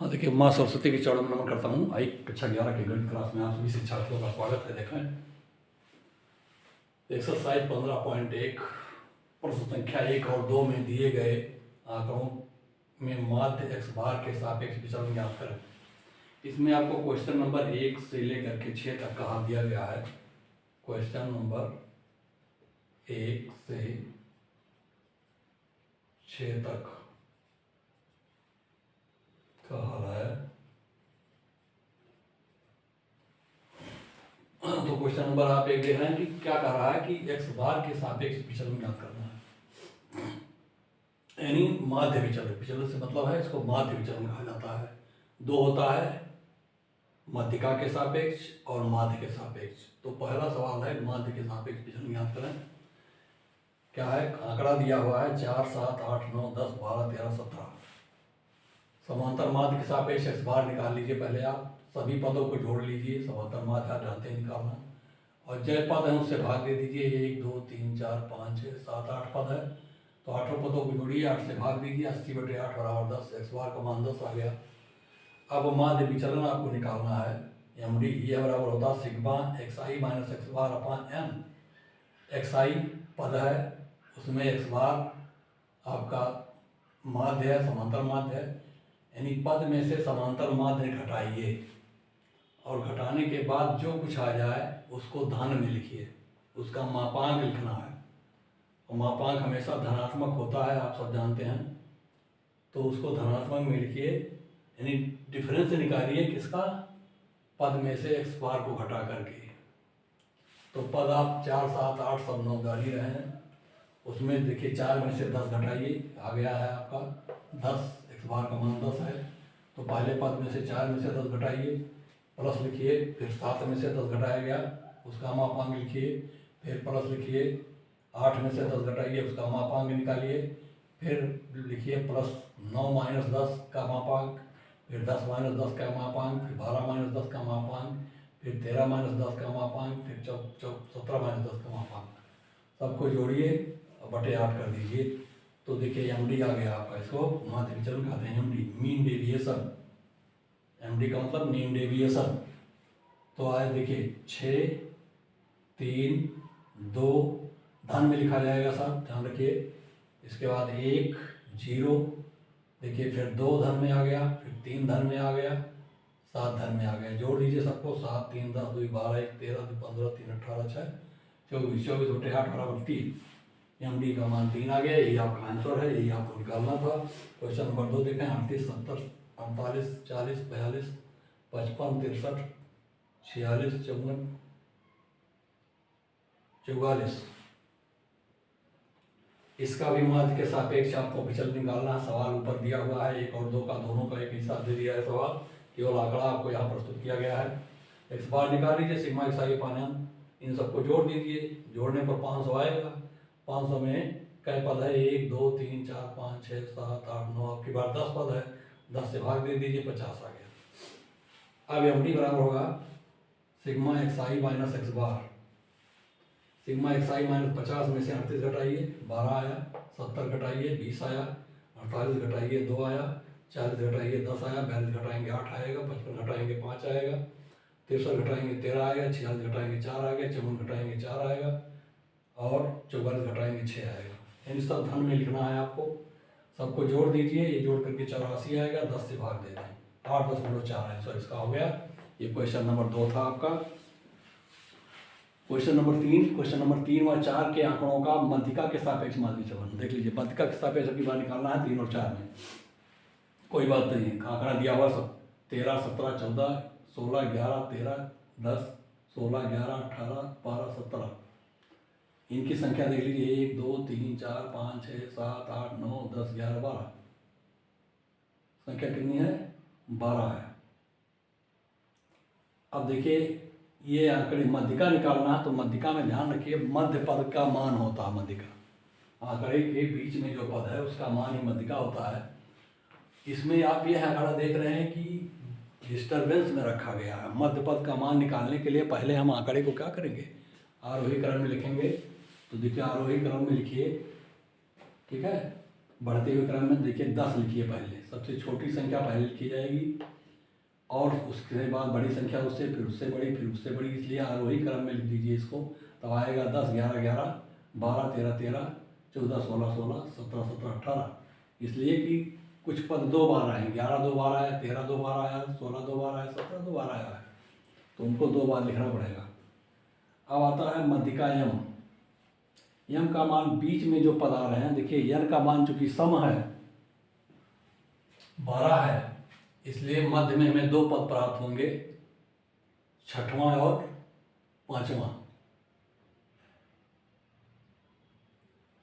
हाँ देखिए, माँ सरस्वती की चरण नमन करता हूँ। आई कक्षा 11 के गणित क्लास में आप सभी शिक्षार्थियों का स्वागत है। देखें एक्सरसाइज 15.1 प्रश्न संख्या 1 और 2 में दिए गए आंकड़ों में माध्य x बार के सापेक्ष विचलन ज्ञात करें। इसमें आपको क्वेश्चन नंबर 1 से लेकर के 6 तक का हाल दिया गया है। क्वेश्चन नंबर 1 से 6 तक का हाल है। तो क्वेश्चन नंबर आप एक देख रहे हैं कि क्या कह रहा है कि x बार के सापेक्ष विचलन ज्ञात करना है, यानी माध्य विचलन। विचलन से मतलब है, इसको माध्य विचलन कहा जाता है। दो होता है, माध्यिका के सापेक्ष और माध्य के सापेक्ष। तो पहला सवाल है माध्य के सापेक्ष विचलन ज्ञात करें। क्या है, आंकड़ा दिया हुआ है 4, 7, 8, 9, 10, 12, 13, 17। समांतर माध्य के सापेक्ष x बार निकाल लीजिए। पहले आप सभी पदों को जोड़ लीजिए। समांतर माध्य आप जानते हैं निकालना, और जय पद है उससे भाग दे दीजिए। 1, 2, 3, 4, 5, 6, 7, 8 पद है, तो 8 पदों को जोड़िए, 8 से भाग दीजिए। 80/8 बराबर 10। x बार का मान 10 आ गया। अब माध्य विचलन आपको निकालना है। md ये बराबर होता है sigma xi minus x bar upon m। xi पद है, उसमें x बार आपका माध्य है, समांतर माध्य है, यानी पद में से समांतर माध्य घटाइए, और घटाने के बाद जो कुछ आ जाए उसको धन में लिखिए। उसका मापांक लिखना है, और मापांक हमेशा धनात्मक होता है, आप सब जानते हैं। तो उसको धनात्मक में लिखिए, यानी डिफरेंस निकालिए किसका, पद में से x बार को घटा करके। तो पद आप 4, 7, 8 सब 9 डाल ही रहे हैं। उसमें देखिए 4 में से 10 घटाइए, आ गया है आपका 10। x बार का मान 10 है, तो पहले पद में से 4 में से 10 घटाइए, प्लस लिखिए। फिर 7 में से 10 घटाया गया, उसका मापांक लिखिए। फिर प्लस लिखिए। 8 में से 10 घटाइए, उसका मापांक निकालिए। फिर लिखिए प्लस 9 माइनस 10 का मापांक, फिर 10 माइनस 10 का मापांक, फिर 12 माइनस 10 का मापांक, फिर 13 माइनस 10 का मापांक, फिर 17 माइनस 10 का मापांक। सबको जोड़िए और बटे 8 कर दीजिए। तो देखिए md आ गया आपका। इसको माध्य विचलन कहते हैं, md मीन डेविएशन। md का मतलब मीन डेविएशन। तो आए देखिए 6, 3, 2 धन में लिखा जाएगा, सब ध्यान रखिए। इसके बाद 1, 0 देखिए, फिर 2 धन में आ गया, फिर 3 धन में आ गया, 7 धन में आ गया। जोड़ लीजिए सबको। 7, 3, 10, 2, 12, 1, 13, 2, 15, 3, 18, 6, 24, 24/8 बराबर 3। md का मान 3 आ गया। यही आपका आंसर है, यही आपको निकालना था। क्वेश्चन नंबर 2 देखें। 38, 70, 48, 40, 42, 55, 63, 46, 54, 44। इसका भी माध्य के सापेक्ष आपको विचलन निकालना है। सवाल ऊपर दिया हुआ है, 1 और 2 का दोनों का एक ही साथ दे दिया है सवाल, केवल आंकड़ा आपको यहाँ प्रस्तुत किया गया है। x बार निकाल लीजिए, सिग्मा xi अपॉन m। इन सबको जोड़ दीजिए, जोड़ने पर 500 आएगा। 500 में कई पद है, 1, 2, 3, 4, 5, 6, 7, 8, 9, आपकी बार 10 पद है। 10 से भाग दे दीजिए, 50 आ गया। अब md बराबर होगा सिग्मा xi माइनस x बार। सिग्मा xi माइनस 50 में से 38 घटाइए, 12 आया। 70 घटाइए, 20 आया। 48 घटाइए, 2 आया। 40 घटाइए, 10 आया। 42 घटाएंगे, 8 आएगा। 55 घटाएंगे, 5 आएगा। 63 घटाएंगे, 13 आएगा। 46 घटाएंगे, 4 आएगा। 54 घटाएंगे, 4 आएगा। और 44 घटाएंगे, 6 आएगा। यानी सब धन में लिखना है आपको। सबको जोड़ दीजिए, ये जोड़ करके 84 आएगा। 10 से भाग दे दें, 8.4 आंसर इसका हो गया। ये क्वेश्चन नंबर 2 था आपका। Question number 3। क्वेश्चन नंबर 3 और 4 के आंकड़ों का माध्यिका के सापेक्ष माध्य विचलन देख लीजिए। माध्यिका के सापेक्ष अभी बार निकालना है 3 और 4 में। कोई बात नहीं है, आंकड़ा दिया हुआ सब 13, 17, 14, 16, 11, 13, 10, 16, 11, 18, 12, 17। इनकी संख्या देख लीजिए। 1, 2, 3, 4, 5, 6, 7, 8, 9, 10, 11, 12। संख्या कितनी है? 12 है। अब देखिए, ये आंकड़े माध्यिका निकालना है, तो माध्यिका में ध्यान रखिए मध्य पद का मान होता है माध्यिका। आंकड़े के बीच में जो पद है उसका मान ही माध्यिका होता है। इसमें आप ये आंकड़ा देख रहे हैं कि डिस्टर्बेंस में रखा गया है। मध्य पद का मान निकालने के लिए पहले हम आंकड़े को क्या करेंगे, आरोही क्रम में लिखेंगे। तो देखिए आरोही क्रम में लिखिए, ठीक है। बढ़ते हुए क्रम में देखिए 10 लिखिए, पहले सबसे छोटी संख्या पहले लिखी जाएगी और उसके बाद बड़ी संख्या उससे, फिर उससे बड़ी, फिर उससे बड़ी, इसलिए आरोही क्रम में लिख दीजिए इसको। तब आएगा 10, 11, 11, 12, 13, 13, 14, 16, 16, 17, 17, 18, इसलिए कि कुछ पद 2 बार आए, 11 2 बार आया, 13 2 बार आया, 16 2 बार आया, 17 2 बार आया है, तो उनको 2 बार लिखना पड़ेगा। अब आता है मध्यिका यम। यम का मान बीच में जो पद आ रहे हैं, देखिए यन का मान चूंकि सम है 12 है, इसलिए मध्य में हमें 2 पद प्राप्त होंगे, छठवां और पांचवा,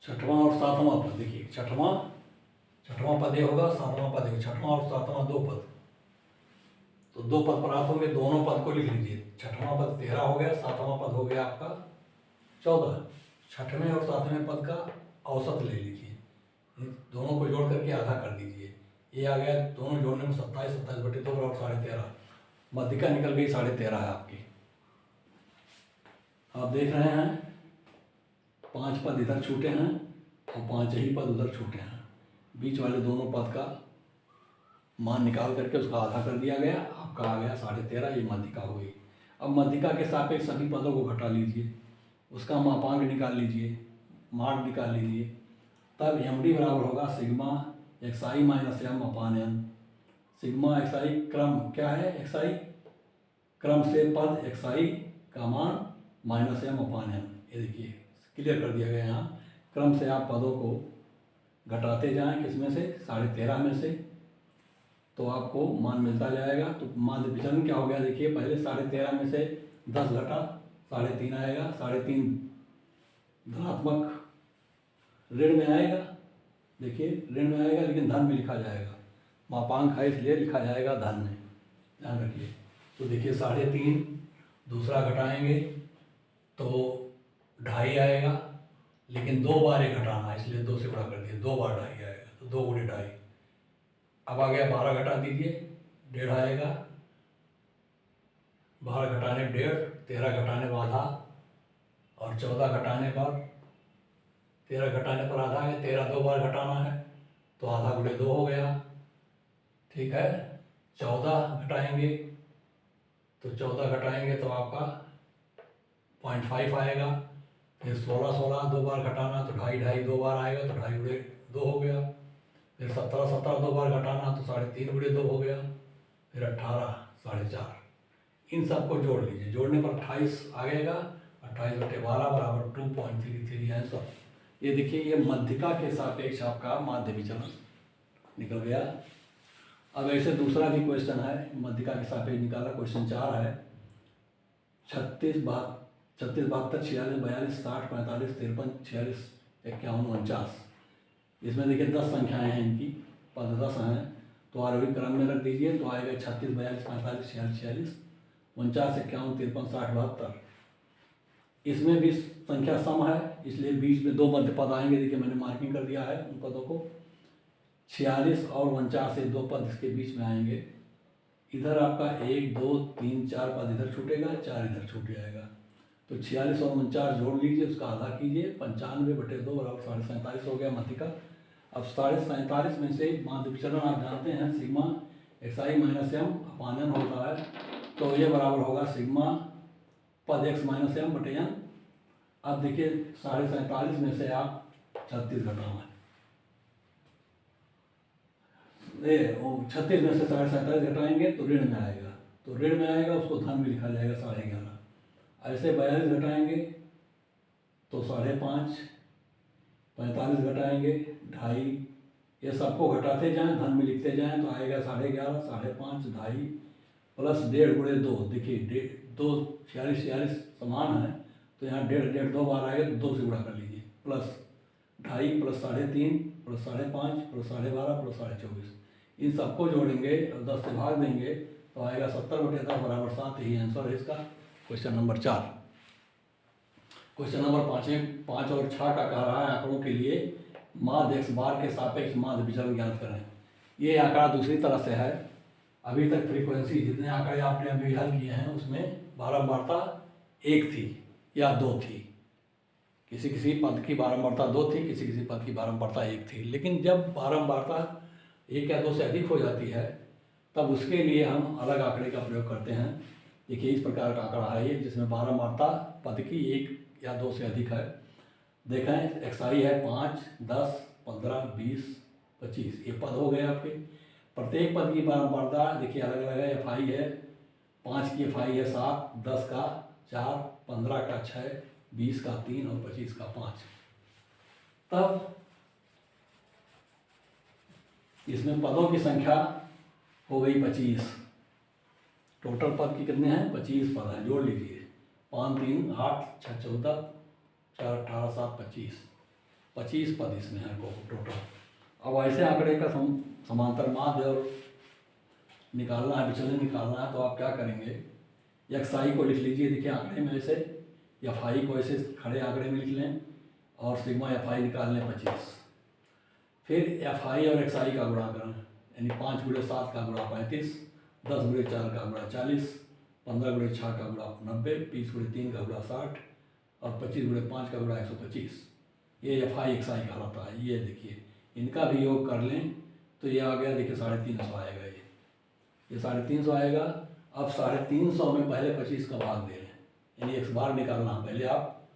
छठवां और सातवां पद। देखिए छठवां पद ये होगा, सातवां पद होगा, छठवां और सातवां 2 पद, तो 2 पद प्राप्त होंगे, दोनों पद को लिख लीजिए। छठवां पद 13 हो गया, सातवां पद हो गया आपका 14। छठवें और सातवें पद का औसत ले लीजिए, दोनों को जोड़ करके आधा कर दीजिए, ये आ गया, दोनों जोड़ने में 27, 27/2 और 13.5, मध्यिका निकल गई 13.5 है आपकी। आप देख रहे हैं 5 पद इधर छूटे हैं और 5 ही पद उधर छूटे हैं, बीच वाले दोनों पद का मान निकाल करके उसका आधा कर दिया गया, आपका आ गया 13.5, ये मध्यिका हो गई। अब मध्यिका के सापेक्ष सभी पदों को घटा लीजिए, उसका मापांक निकाल लीजिए, मान निकाल लीजिए, तब एमडी बराबर होगा सिग्मा xi माइनस एम अपान एन। सिग्मा xi क्रम क्या है, xi क्रम से पद xi का मान माइनस एम अपान एन, ये देखिए क्लियर कर दिया गया। यहाँ क्रम से आप पदों को घटाते जाएं, किसमें से, 13.5 में से, तो आपको मान मिलता जाएगा। तो माध्य विचलन क्या हो गया, देखिए पहले 13.5 में से 10 घटा 3.5 आएगा, 3.5 धनात्मक ऋण में आएगा, देखिए ऋण में आएगा लेकिन धन में लिखा जाएगा, मापांक है इसलिए लिखा जाएगा धन में, ध्यान रखिए। तो देखिए 3.5 दूसरा घटाएंगे तो 2.5 आएगा, लेकिन 2 बार ये घटाना है इसलिए 2 से गुणा कर दिए, 2 बार 2.5 आएगा, तो 2 गुणे 2.5। अब आ गया 12 घटा दीजिए, 1.5 आएगा, 12 घटाने 1.5, 13 घटाने पर आधा, और 14 घटाने पर 13 घटाने पर आधा है, 13 2 बार घटाना है तो आधा गुणे 2 हो गया, ठीक है। 14 घटाएंगे तो 14 घटाएंगे तो आपका 0.5 आएगा, फिर 16 2 बार घटाना तो 2.5 2 बार आएगा तो 2.5 गुणे 2 हो गया, फिर 17 2 बार घटाना तो 3.5 गुणे 2 हो गया, फिर 18 4.5। इन सबको जोड़ लीजिए, जोड़ने पर 28 आएगा, 28/12 बराबर 2.33 आंसर। ये देखिए ये मध्यिका के सापेक्ष आपका माध्य विचलन निकल गया। अब ऐसे दूसरा भी क्वेश्चन है, मध्यिका के सापेक्ष निकाला, क्वेश्चन 4 है, 36 72 46 42 60 45 53 46 51 49। इसमें देखिए 10 संख्याएं हैं, इनकी पद 10 हैं, तो आरोही क्रम में रख दीजिए, तो आएगा 36 42 45 46 46 49 51 53 60 72। इसमें भी संख्या सम है, इसलिए बीच में 2 मध्य पद आएंगे, देखिए मैंने मार्किंग कर दिया है उन पदों को। 46 और 49 से 2 पद इसके बीच में आएंगे, इधर आपका 1 2 3 4 पद इधर छूटेगा, 4 इधर छूट जाएगा, तो 46 और 49 जोड़ लीजिए, उसका आधा कीजिए, 95/2 बराबर 47.5 हो गया मध्यिका। अब 47.5 में से माध्य विचलन आप जानते हैं सिग्मा xi माइनस एम अपान एन होता है, तो ये बराबर होगा सिग्मा पद x माइनस एम बटे एन। अब देखिए 47.5 में से आप 36 घटाना है, 36 में से 47.5 घटाएंगे तो ऋण में आएगा, तो ऋण में आएगा उसको धन में लिखा जाएगा 11.5। ऐसे 42 घटाएंगे तो 5.5, 45 घटाएंगे 2.5, ये सबको घटाते जाएं, धन में लिखते जाएं, तो आएगा 11.5, 5.5, 2.5 प्लस 1.5 गुणे 2, देखिए 2 46 46 समान है, तो यहाँ 1.5 2 बार आएगा तो 2 से गुणा कर लीजिए, plus 2.5 plus 3.5 plus 5.5 plus 12.5 plus 24, इन सबको जोड़ेंगे और 10 से भाग देंगे तो आएगा 70/10 बराबर 7, यही आंसर है इसका क्वेश्चन नंबर 4। क्वेश्चन नंबर 5 और 6 का कह रहा है आंकड़ों के लिए माध्य x बार के सापेक्ष माध्य विचलन ज्ञात करें। ये आंकड़ा दूसरी तरह से है, अभी तक फ्रीक्वेंसी जितने आंकड़े आपने अभी हल किए हैं उसमें बारंबारता 1 थी या 2 थी, किसी किसी पद की बारंबारता 2 थी, किसी किसी पद की बारंबारता 1 थी। लेकिन जब बारंबारता 1 या 2 से अधिक हो जाती है तब उसके लिए हम अलग आंकड़े का प्रयोग करते हैं। देखिए इस प्रकार का आंकड़ा है ये, जिसमें बारंबारता पद की 1 या 2 से अधिक है। देखें एक्साई है 5, 10, 15, 20, 25, ये पद हो गए आपके। प्रत्येक पद की बारंबारता देखिए अलग अलग है। एफ आई है 5 की, एफ आई है 7, 10 का 4, 15 का 6, 20 का 3 और 25 का 5। तब इसमें पदों की संख्या हो गई 25। टोटल पद की कितने हैं? 25 पद हैं। जोड़ लीजिए 5, 3, 8, 6, 14, 4, 18, 7, 25। 25 पद इसमें हैं टोटल। अब ऐसे आंकड़े का समांतर माध्य और निकालना है, विचलन निकालना है, तो आप क्या करेंगे? एक्स आई को लिख लीजिए। देखिए आंकड़े में ऐसे, एफ आई को ऐसे खड़े आंकड़े में लिख लें और सिग्मा एफ आई निकाल लें 25। फिर एफ आई और एक्स आई का गुणा करें, यानी 5 × 7 का गुणा 35, 10 × 4 का गुणा 40, 15 × 6 का गुणा 90, 20 × 3 का गुणा 60 और 25 × 5 का गुणा 125। ये एफ आई एक्स आई कहलाता है। ये देखिए इनका भी योग कर लें तो ये आ गया, देखिए 350 आएगा। ये 350 आएगा। अब 350 में पहले 25 का भाग दे लें, यानी एक्स बार निकालना। पहले आप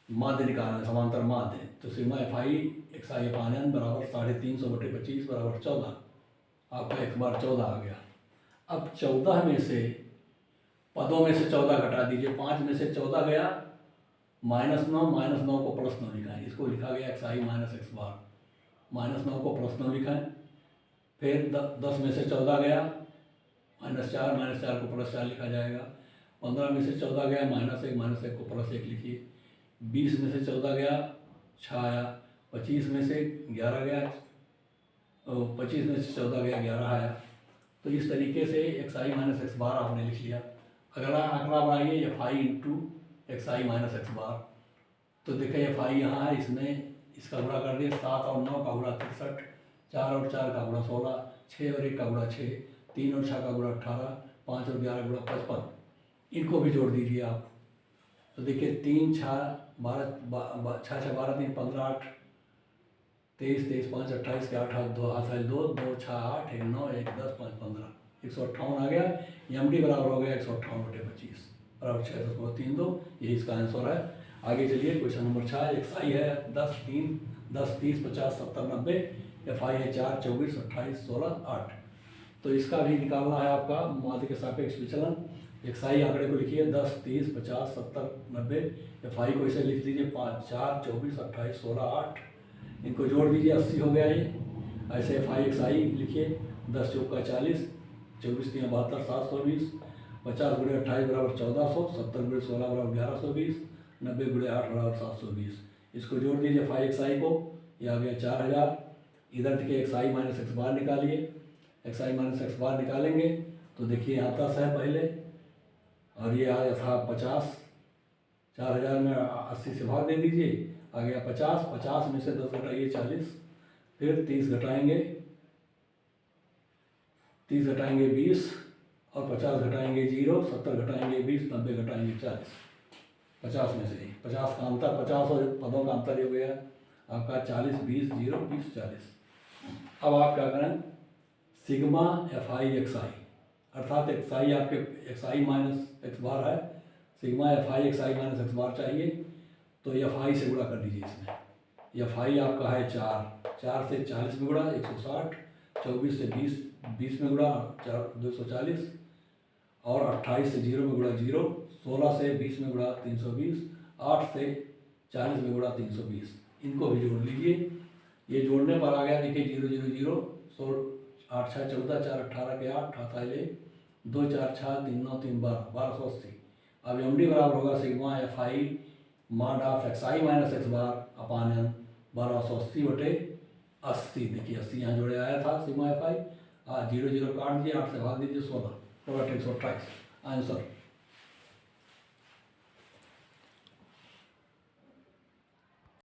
माध्य निकालना, समांतर माध्य। तो sigma F I X I upon N बराबर 350/25 बराबर 14। आपका एक्स बार 14 आ गया। अब 14 में से पदों में से 14 घटा दीजिए। 5 में से 14 गया, -9 को +9 लिखाएं। इसको लिखा गया एक्स आई माइनस एक्स बार। -9 को +9 लिखाएं। फिर 10 में से 14 गया, -4 को +4 लिखा जाएगा। 15 में से 14 गया, -1 को +1 लिखिए। 20 में से 14 गया, 6 आया। 25 में से 11 गया, 25 में से 14 गया, 11 आया। तो इस तरीके से X I minus X bar आपने लिख लिया। अगला आंकड़ा बनाइए F I into X I minus X bar. तो देखिए एफ आई यहाँ है, इसमें इसका गुणा कर दिए। 7 और 9 का गुणा 63, 4 और 4 का गुणा 16, 6 और 1 का गुणा 6, 3 और 6 का गुणा 18, 5 और 11 गुणा 55। इनको भी जोड़ दीजिए आप। तो देखिए 3, 6, 12, 6, 12, 3, 15, 8, 23, 23, 5, 28 के 8, 2, 2, 6, 8, 1, 9, 1, 10, 5, 15, 158 आ गया। एम डी बराबर हो गया 158/25 बराबर 6.32। यही इसका आंसर है। आगे चलिए क्वेश्चन नंबर 6। एक्स आई है 10, 3, 10, 30, 50, 70, 90। एफ आई है 4, 24, 28, 16, 8। तो इसका भी निकालना है आपका माध्य के सापेक्ष विचलन। एक्स आई आंकड़े को लिखिए 10, 30, 50, 70, 90। एफ आई को इसे लिख दीजिए 5, 4, 24, 28, 16, 8। इनको जोड़ दीजिए 80 हो गया ये। ऐसे एफ आई एक्स आई लिखिए 10 × 4 = 40, 24 × 3 = 72, 720, 50 × 28 बराबर 1400, 70 × 16 बराबर 1120, 90 × 8 बराबर 720। इसको जोड़ दीजिए एफ आई एक्स आई को, ये आ गया 4000। इधर देखिए एक्स आई माइनस एक्स बार निकालिए। एक्स आई माइनस एक्स बार निकालेंगे तो देखिए यहाँ 10 है पहले और ये आया था 50। 4000 में 80 से भाग दे दीजिए, आ गया 50। 50 में से 10 घटाइए 40, फिर 30 घटाएंगे, 30 घटाएंगे 20 और 50 घटाएंगे 0, 70 घटाएंगे 20, 90 घटाएंगे 40। 50 में से 50 का अंतर, 50 और पदों का अंतर हो गया आपका 40, 20, 0, 20, 40। अब आप क्या करें? Sigma F I X I, अर्थात एक्स आई आपके X I minus X bar है, sigma F I X I minus X bar चाहिए। तो एफ आई से गुणा कर दीजिए इसमें। एफ आई आपका है 4 से 40 में गुणा 160, 24 से 20 में गुणा 240 और 28 से 0 में गुणा 0, 16 से 20 में गुणा 320, 8 से 40 में गुणा 320। इनको भी जोड़ लीजिए। ये जोड़ने पर आ गया देखिए 0, 0, 0, 8, 6, 14, 4, 18 के 8, 8, 2, 4, 6, 3, 9, 3, 12, 1280। अब एम डी बराबर होगा sigma F I mod of X I minus X bar upon N 1280/80। देखिए 80 यहाँ जोड़े आया था सिग्मा एफ आई। 0, 0 काट दीजिए, 8 से भाग दीजिए 16, 128 आंसर।